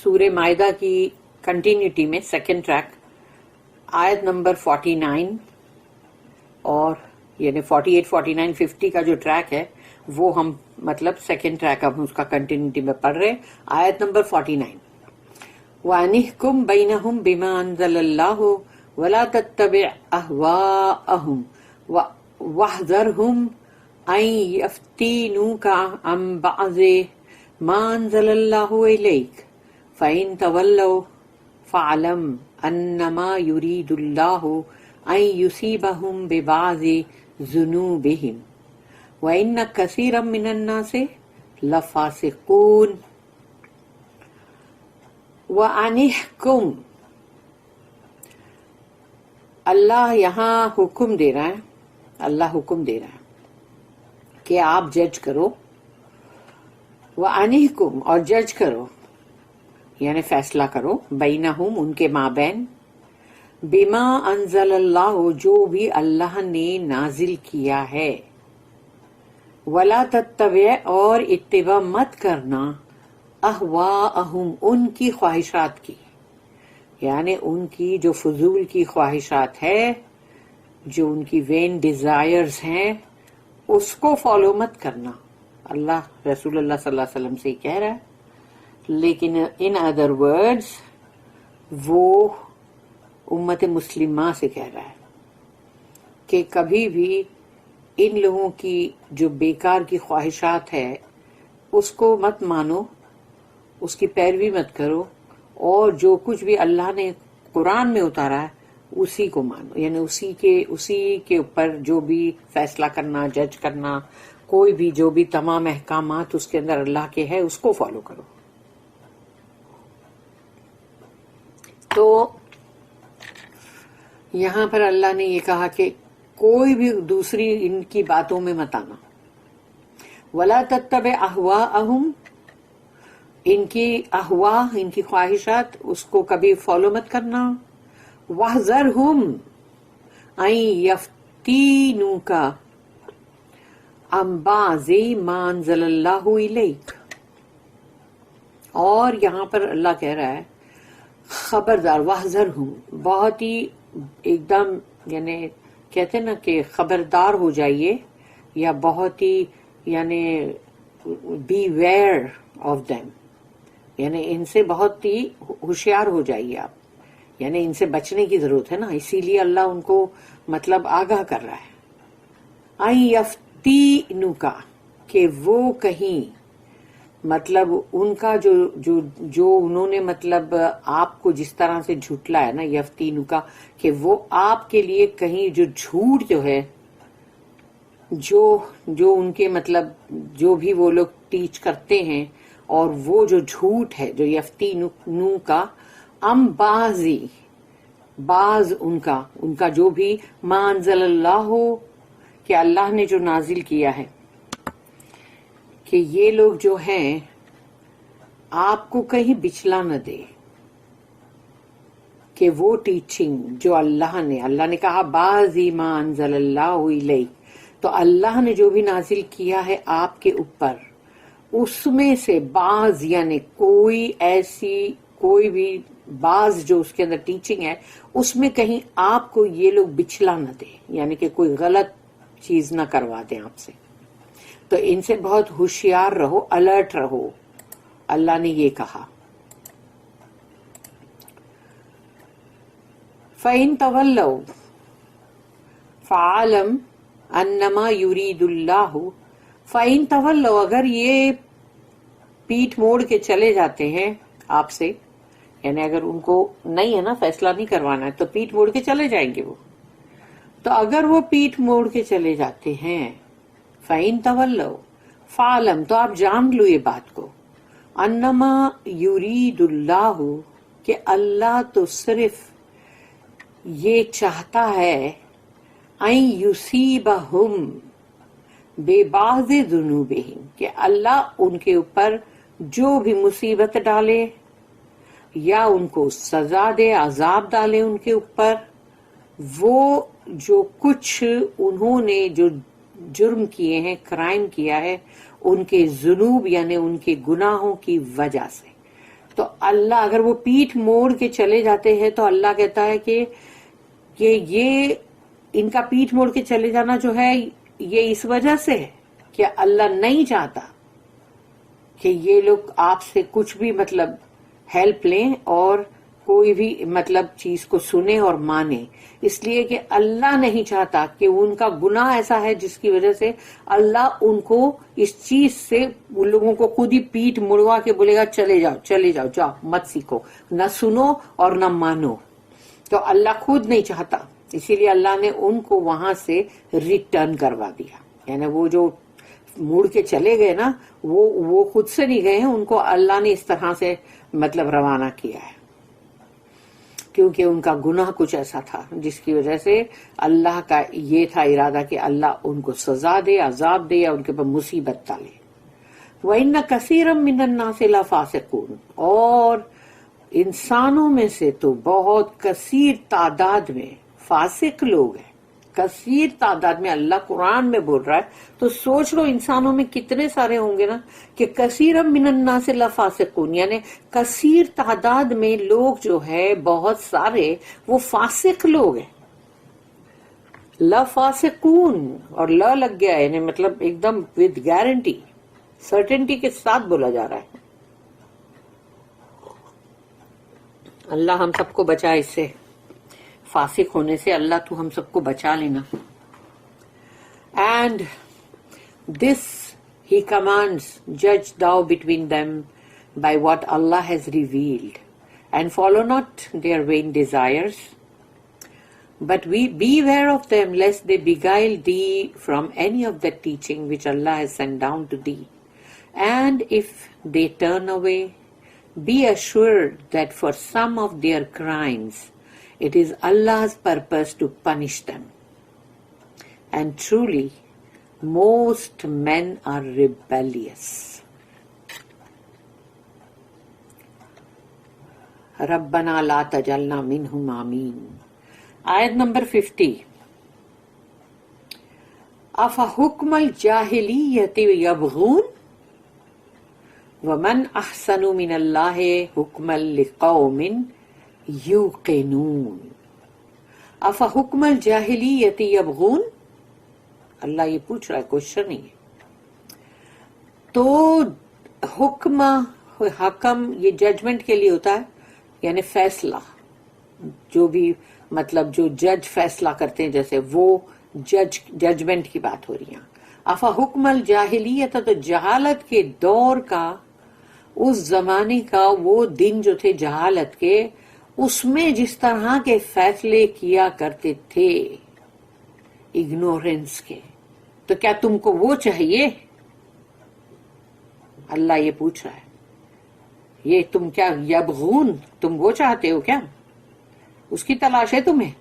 سورہ مائدہ کی کنٹینیوٹی میں سیکنڈ ٹریک آیت نمبر 49 اور یعنی 48 49 50 کا جو ٹریک ہے وہ ہم مطلب سیکنڈ ٹریک ہم اس کا کنٹینیوٹی میں پڑھ رہے. آیت نمبر 49 وَأَنِحْكُمْ بَيْنَهُمْ بِمَا أَنزَلَ اللَّهُ وَلَا تَتَّبِعْ أَهْوَاءَهُمْ وَاحْذَرْهُمْ أَن يَفْتِنُوكَ عَن بَعْضِ مَا أَنزَلَ اللَّهُ إِلَيْكَ فَإِن تَوَلَّوْا فَاعْلَمْ أَنَّمَا يُرِيدُ اللَّهُ أَن يُصِيبَهُم بِبَعْضِ ذُنُوبِهِمْ وَإِنَّ كَثِيرًا مِّنَ النَّاسِ لَفَاسِقُونَ. وَأَنِحْكُمْ، اللہ یہاں حکم دے رہا ہے، اللہ حکم دے رہا ہے کہ آپ جج کرو. وَأَنِحْكُمْ، اور جج کرو یعنی فیصلہ کرو، بینہم ان کے مابین، بما انزل اللہ جو بھی اللہ نے نازل کیا ہے، ولا تتبع اور اتباع مت کرنا، اہواءہم ان کی خواہشات کی، یعنی ان کی جو فضول کی خواہشات ہے، جو ان کی وین ڈیزائرز ہیں اس کو فالو مت کرنا. اللہ رسول اللہ صلی اللہ علیہ وسلم سے ہی کہہ رہا ہے، لیکن ان ادر ورڈز وہ امت مسلمہ سے کہہ رہا ہے کہ کبھی بھی ان لوگوں کی جو بیکار کی خواہشات ہے اس کو مت مانو، اس کی پیروی مت کرو، اور جو کچھ بھی اللہ نے قرآن میں اتارا ہے اسی کو مانو، یعنی اسی کے اوپر جو بھی فیصلہ کرنا، جج کرنا، کوئی بھی جو بھی تمام احکامات اس کے اندر اللہ کے ہے اس کو فالو کرو. تو یہاں پر اللہ نے یہ کہا کہ کوئی بھی دوسری ان کی باتوں میں مت آنا. ولا تتبع اہواءہم، ان کی اہوا، ان کی خواہشات اس کو کبھی فالو مت کرنا. واحذرہم ان یفتنوک عن بعض ما انزل اللہ الیک، اور یہاں پر اللہ کہہ رہا ہے خبردار، واحذرہم بہت ہی ایک دم یعنی کہتے ہیں نا کہ خبردار ہو جائیے، یا بہت ہی یعنی بی ویئر آف دیم، یعنی ان سے بہت ہی ہوشیار ہو جائیے آپ، یعنی ان سے بچنے کی ضرورت ہے نا، اسی لیے اللہ ان کو مطلب آگاہ کر رہا ہے. ان یفتنوک، کہ وہ کہیں مطلب ان کا جو انہوں نے مطلب آپ کو جس طرح سے جھٹلا ہے نا، یفتنوک کہ وہ آپ کے لیے کہیں جو جھوٹ جو ہے، جو ان کے مطلب جو بھی وہ لوگ ٹیچ کرتے ہیں، اور وہ جو جھوٹ ہے جو یفتنو کا ام بعض ان کا جو بھی ما انزل اللہ ہو، کہ اللہ نے جو نازل کیا ہے، کہ یہ لوگ جو ہیں آپ کو کہیں بچلا نہ دے کہ وہ ٹیچنگ جو اللہ نے کہا بعضی ما انزل اللہ الیک، تو اللہ نے جو بھی نازل کیا ہے آپ کے اوپر، اس میں سے بعض یعنی کوئی بھی بعض جو اس کے اندر ٹیچنگ ہے اس میں کہیں آپ کو یہ لوگ بچلا نہ دے، یعنی کہ کوئی غلط چیز نہ کروا دیں آپ سے. تو ان سے بہت ہوشیار رہو، الرٹ رہو، اللہ نے یہ کہا. فَإِن تَوَلَّوْا فَاعْلَمْ أَنَّمَا يُرِيدُ اللَّهُ فَإِن تَوَلَّوْا، اگر یہ پیٹھ موڑ کے چلے جاتے ہیں آپ سے، یعنی اگر ان کو نہیں ہے نا فیصلہ نہیں کروانا ہے تو پیٹھ موڑ کے چلے جائیں گے وہ. تو اگر وہ پیٹھ موڑ کے چلے جاتے ہیں، فَإِن تَوَلَّوْا فَاعْلَمْ، تو آپ جان لو یہ بات کو، انما یرید اللہ، کہ اللہ تو صرف یہ چاہتا ہے، ان یصیبہم ببعض ذنوبہم، کہ اللہ ان کے اوپر جو بھی مصیبت ڈالے یا ان کو سزا دے، عذاب ڈالے ان کے اوپر، وہ جو کچھ انہوں نے جو جرم کیے ہیں، کرائم کیا ہے، ان کے ذنوب یعنی ان کے گناہوں کی وجہ سے. تو اللہ اگر وہ پیٹھ موڑ کے چلے جاتے ہیں تو اللہ کہتا ہے کہ یہ ان کا پیٹھ موڑ کے چلے جانا جو ہے یہ اس وجہ سے ہے کہ اللہ نہیں چاہتا کہ یہ لوگ آپ سے کچھ بھی مطلب ہیلپ لیں اور کوئی بھی مطلب چیز کو سنے اور مانے، اس لیے کہ اللہ نہیں چاہتا کہ ان کا گناہ ایسا ہے جس کی وجہ سے اللہ ان کو اس چیز سے ان لوگوں کو خود ہی پیٹ مڑوا کے بولے گا چلے جاؤ جاؤ مت سیکھو، نہ سنو اور نہ مانو. تو اللہ خود نہیں چاہتا، اسی لیے اللہ نے ان کو وہاں سے ریٹرن کروا دیا. یعنی وہ جو مڑ کے چلے گئے نا وہ خود سے نہیں گئے ہیں، ان کو اللہ نے اس طرح سے مطلب روانہ کیا ہے، کیونکہ ان کا گناہ کچھ ایسا تھا جس کی وجہ سے اللہ کا یہ تھا ارادہ کہ اللہ ان کو سزا دے، عذاب دے یا ان کے پر مصیبت ڈالے. وَإِنَّ كَثِيرًا مِّنَ النَّاسِ لَفَاسِقُونَ، اور انسانوں میں سے تو بہت کثیر تعداد میں فاسق لوگ ہیں. کثیر تعداد میں اللہ قرآن میں بول رہا ہے تو سوچ لو انسانوں میں کتنے سارے ہوں گے نا، کہ کثیرا من الناس لفاسقون، یعنی کثیر تعداد میں لوگ جو ہے بہت سارے وہ فاسق لوگ ہیں. لفاسقون اور لا لگ گیا ہے، یعنی مطلب ایک دم ود گارنٹی، سرٹنٹی کے ساتھ بولا جا رہا ہے. اللہ ہم سب کو بچائے اس سے، فاسق ہونے سے. اللہ تو ہم سب کو بچا لینا. اینڈ دس ہی کمانڈز جج thou between them by what Allah has revealed, and follow not their vain desires, but beware of them lest they beguile thee from any of the teaching which Allah has sent down to thee. And if they turn away, be assured that for some of their crimes it is Allah's purpose to punish them. And truly, most men are rebellious. ربنا لا تجعلنا منهم آمین. آیت number 50. افحکم الجاہلیت یبغون ومن احسن من اللہ حکما لقوم یوقنون. افحکم الجاہلیت یبغون، اللہ یہ پوچھ رہا ہے، کوشچن نہیں ہے. تو حکم یہ ججمنٹ کے لیے ہوتا ہے، یعنی فیصلہ، جو بھی مطلب جو جج فیصلہ کرتے ہیں، جیسے وہ ججمنٹ کی بات ہو رہی ہے. افحکم الجاہلیت، تو جہالت کے دور کا، اس زمانے کا وہ دن جو تھے جہالت کے، اس میں جس طرح کے فیصلے کیا کرتے تھے اگنورینس کے، تو کیا تم کو وہ چاہیے؟ اللہ یہ پوچھ رہا ہے. یہ تم کیا یبغون، تم وہ چاہتے ہو کیا؟ اس کی تلاش ہے تمہیں.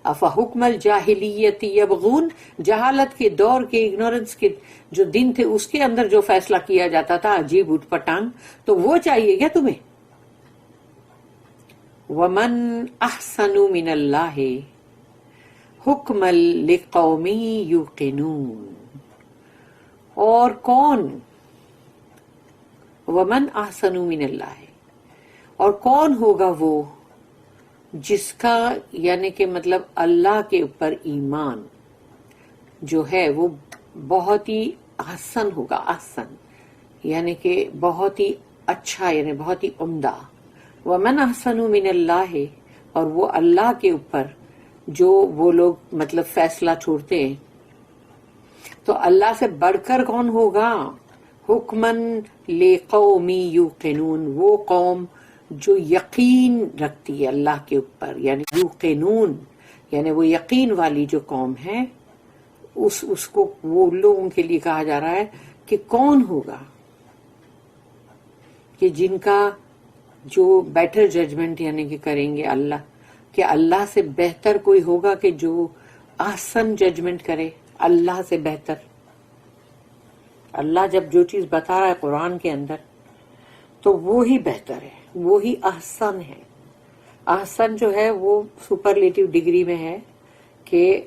افحکم الجاہلیت یبغون، جہالت کے دور کے، اگنورینس کے جو دن تھے اس کے اندر جو فیصلہ کیا جاتا تھا عجیب اٹھ پٹانگ، تو وہ چاہیے کیا تمہیں؟ ومن احسن من اللہ حکما لقوم یوقنون، اور کون، ومن احسن من اللہ، اور کون ہوگا وہ جس کا یعنی کہ مطلب اللہ کے اوپر ایمان جو ہے وہ بہت ہی احسن ہوگا. احسن یعنی کہ بہت ہی اچھا، یعنی بہت ہی عمدہ. ومن احسن من اللہ، اور وہ اللہ کے اوپر جو وہ لوگ مطلب فیصلہ چھوڑتے ہیں، تو اللہ سے بڑھ کر کون ہوگا؟ حکمن لقوم یوقنون، وہ قوم جو یقین رکھتی ہے اللہ کے اوپر، یعنی یوقنون یعنی وہ یقین والی جو قوم ہے، اس کو وہ لوگوں کے لیے کہا جا رہا ہے کہ کون ہوگا کہ جن کا جو بیٹر ججمنٹ یعنی کہ کریں گے اللہ، کہ اللہ سے بہتر کوئی ہوگا کہ جو احسن ججمنٹ کرے، اللہ سے بہتر. اللہ جب جو چیز بتا رہا ہے قرآن کے اندر تو وہی بہتر ہے، وہی احسن ہے. احسن جو ہے وہ سپرلیٹو ڈگری میں ہے کہ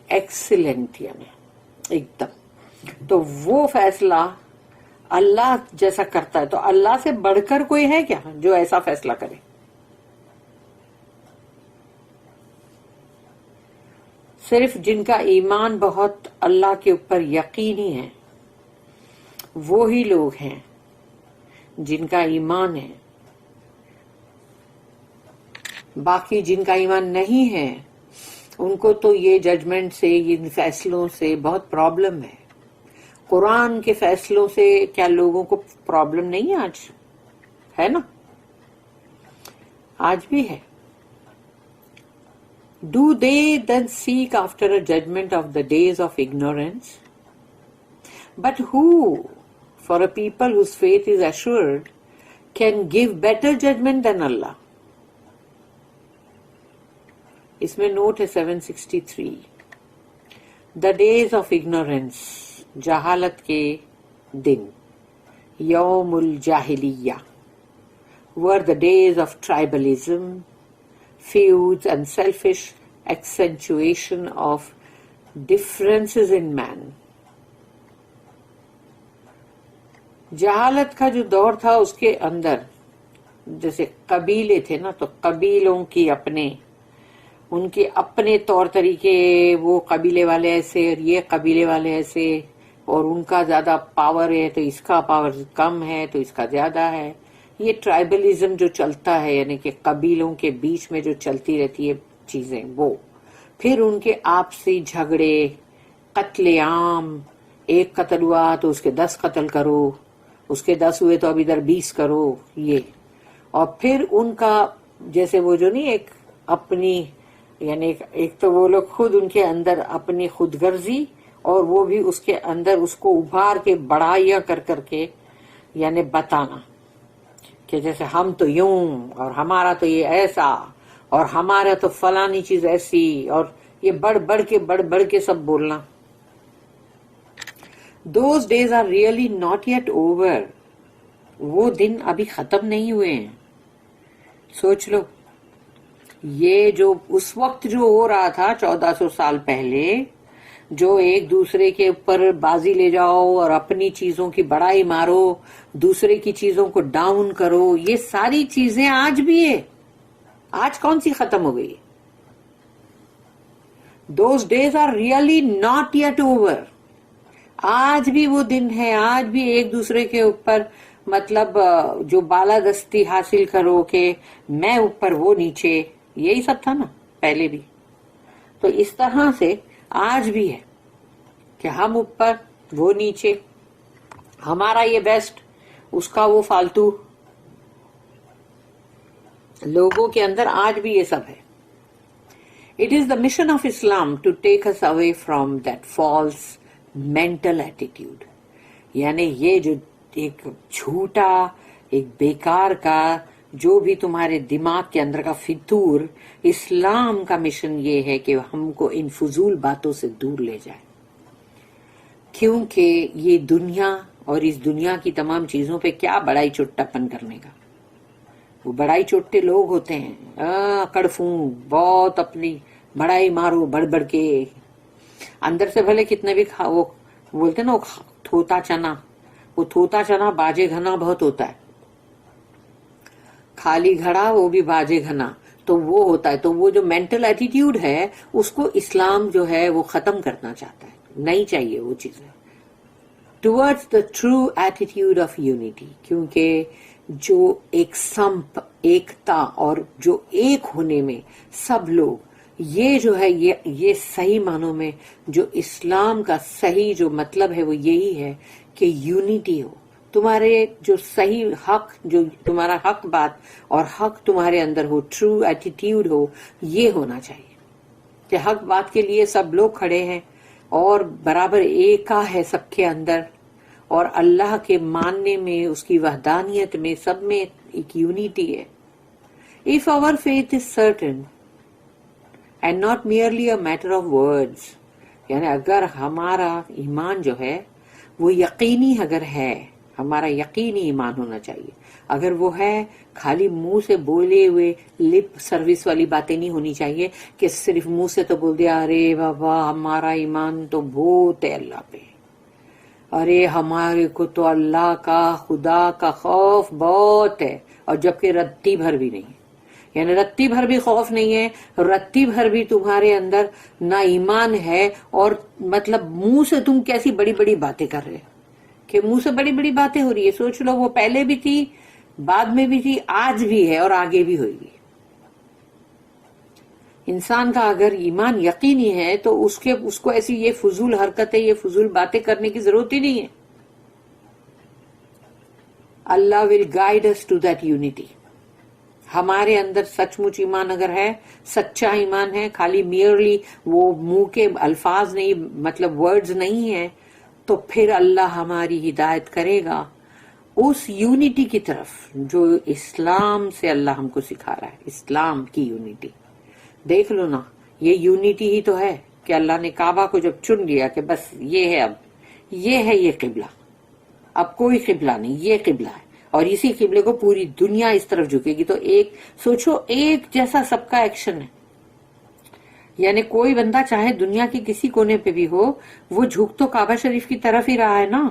ایکسیلنٹ، یعنی ایک دم. تو وہ فیصلہ اللہ جیسا کرتا ہے تو اللہ سے بڑھ کر کوئی ہے کیا جو ایسا فیصلہ کرے؟ صرف جن کا ایمان بہت اللہ کے اوپر یقینی ہے وہی لوگ ہیں جن کا ایمان ہے. باقی جن کا ایمان نہیں ہے ان کو تو یہ ججمنٹ سے، ان فیصلوں سے بہت پرابلم ہے. قرآن کے فیصلوں سے کیا لوگوں کو پرابلم نہیں ہے؟ آج ہے نا، آج بھی ہے. Do they then seek after a judgment of the days of ignorance? But who, for a people whose faith is assured, can give better judgment than Allah? اس میں نوٹ ہے 763. The days of ignorance, جہالت کے دن، یوم الجاہلیہ، were the days of tribalism, feuds and selfish accentuation of differences in man. جہالت کا جو دور تھا اس کے اندر جیسے قبیلے تھے نا، تو قبیلوں کی ان کے اپنے طور طریقے، وہ قبیلے والے ایسے اور یہ قبیلے والے ایسے، اور ان کا زیادہ پاور ہے تو اس کا پاور کم ہے تو اس کا زیادہ ہے. یہ ٹرائبلزم جو چلتا ہے، یعنی کہ قبیلوں کے بیچ میں جو چلتی رہتی ہے چیزیں، وہ پھر ان کے آپسی جھگڑے، قتل عام، ایک قتل ہوا تو اس کے 10 قتل کرو، اس کے 10 ہوئے تو اب ادھر 20 کرو، یہ. اور پھر ان کا جیسے وہ جو نہیں ایک اپنی، یعنی ایک تو وہ لوگ خود ان کے اندر اپنی خود غرضی، اور وہ بھی اس کے اندر اس کو ابھار کے بڑھائیاں کر کے یعنی بتانا کہ جیسے ہم تو یوں، اور ہمارا تو یہ ایسا، اور ہمارا تو فلانی چیز ایسی، اور یہ بڑھ کے سب بولنا. Those days are really not yet over. وہ دن ابھی ختم نہیں ہوئے ہیں. سوچ لو، یہ جو اس وقت جو ہو رہا تھا 1400 سال پہلے، جو ایک دوسرے کے اوپر بازی لے جاؤ اور اپنی چیزوں کی بڑائی مارو، دوسرے کی چیزوں کو ڈاؤن کرو، یہ ساری چیزیں آج بھی ہے. آج کون سی ختم ہو گئی؟ Those days are really not yet over. آج بھی وہ دن ہے، آج بھی ایک دوسرے کے اوپر مطلب جو بالادستی حاصل کرو کہ میں اوپر وہ نیچے، یہی سب تھا نا پہلے بھی. تو اس طرح سے آج بھی ہے کہ ہم اوپر وہ نیچے، ہمارا یہ بیسٹ اس کا وہ فالتو. لوگوں کے اندر آج بھی یہ سب ہے. It is the mission of Islam to take us away from that false mental attitude. یعنی یہ جو ایک جھوٹا، ایک بیکار کا جو بھی تمہارے دماغ کے اندر کا فطور، اسلام کا مشن یہ ہے کہ ہم کو ان فضول باتوں سے دور لے جائے. کیونکہ یہ دنیا اور اس دنیا کی تمام چیزوں پہ کیا بڑائی چوٹاپن کرنے کا. وہ بڑائی چوٹے لوگ ہوتے ہیں، کڑفوں، بہت اپنی بڑائی مارو بڑھ کے. اندر سے بھلے کتنے بھی وہ بولتے نا وہ تھوتا چنا، وہ تھوتا چنا باجے گھنا بہت ہوتا ہے. خالی گھڑا وہ بھی باجے گھنا، تو وہ ہوتا ہے. تو وہ جو مینٹل ایٹیٹیوڈ ہے اس کو اسلام جو ہے وہ ختم کرنا چاہتا ہے. نہیں چاہیے وہ چیزیں. Towards the true attitude of unity, کیونکہ جو ایک سمپ، ایکتا اور جو ایک ہونے میں سب لوگ، یہ جو ہے یہ صحیح معنوں میں جو اسلام کا صحیح جو مطلب ہے وہ یہی ہے کہ یونٹی ہو. تمہارے جو صحیح حق، جو تمہارا حق بات اور حق تمہارے اندر ہو، ٹرو ایٹیٹیوڈ ہو، یہ ہونا چاہیے کہ حق بات کے لیے سب لوگ کھڑے ہیں اور برابر ایکا ہے سب کے اندر، اور اللہ کے ماننے میں، اس کی وحدانیت میں، سب میں ایک یونٹی ہے. If our faith is certain and not merely a matter of words، یعنی اگر ہمارا ایمان جو ہے وہ یقینی اگر ہے، ہمارا یقینی ایمان ہونا چاہیے. اگر وہ ہے خالی منہ سے بولے ہوئے لپ سروس والی باتیں نہیں ہونی چاہیے کہ صرف منہ سے تو بول دیا ارے بابا ہمارا ایمان تو بہت ہے اللہ پہ. ارے ہمارے کو تو اللہ کا خدا کا خوف بہت ہے، اور جبکہ رتی بھر بھی نہیں ہے، یعنی رتی بھر بھی خوف نہیں ہے، رتی بھر بھی تمہارے اندر نہ ایمان ہے، اور مطلب منہ سے تم کیسی بڑی بڑی باتیں کر رہے کہ منہ سے بڑی بڑی باتیں ہو رہی ہے. سوچ لو، وہ پہلے بھی تھی، بعد میں بھی تھی، آج بھی ہے اور آگے بھی ہوئے گی. انسان کا اگر ایمان یقینی ہے تو اس کو ایسی یہ فضول حرکتیں، یہ فضول باتیں کرنے کی ضرورت ہی نہیں ہے. اللہ will guide us to that unity. ہمارے اندر سچ مچ ایمان اگر ہے، سچا ایمان ہے، خالی میئرلی وہ منہ کے الفاظ نہیں، مطلب ورڈز نہیں ہیں، تو پھر اللہ ہماری ہدایت کرے گا اس یونٹی کی طرف جو اسلام سے اللہ ہم کو سکھا رہا ہے. اسلام کی یونٹی دیکھ لو نا، یہ یونٹی ہی تو ہے کہ اللہ نے کعبہ کو جب چن لیا کہ بس یہ ہے، اب یہ ہے یہ قبلہ، اب کوئی قبلہ نہیں، یہ قبلہ ہے، اور اسی قبلے کو پوری دنیا اس طرف جھکے گی. تو ایک سوچو، ایک جیسا سب کا ایکشن ہے، یعنی کوئی بندہ چاہے دنیا کے کسی کونے پہ بھی ہو، وہ جھک تو کعبہ شریف کی طرف ہی رہا ہے نا.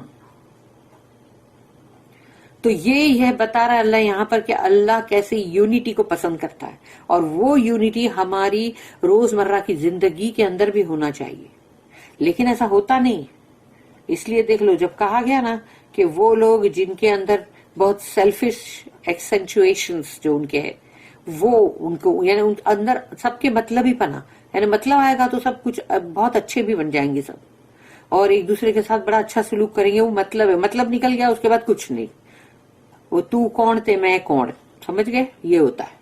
تو یہ بتا رہا ہے اللہ یہاں پر کہ اللہ کیسے یونٹی کو پسند کرتا ہے، اور وہ یونٹی ہماری روزمرہ کی زندگی کے اندر بھی ہونا چاہیے. لیکن ایسا ہوتا نہیں. اس لیے دیکھ لو، جب کہا گیا نا کہ وہ لوگ جن کے اندر بہت سیلفش ایکسینچویشنز جو ان کے ہے، وہ ان کو یعنی ان اندر سب کے مطلب ہی پنا، یعنی مطلب آئے گا تو سب کچھ بہت اچھے بھی بن جائیں گے سب، اور ایک دوسرے کے ساتھ بڑا اچھا سلوک کریں گے. وہ مطلب ہے، مطلب نکل گیا اس کے بعد کچھ نہیں، وہ تو کون تے میں کون، سمجھ گئے؟ یہ ہوتا ہے.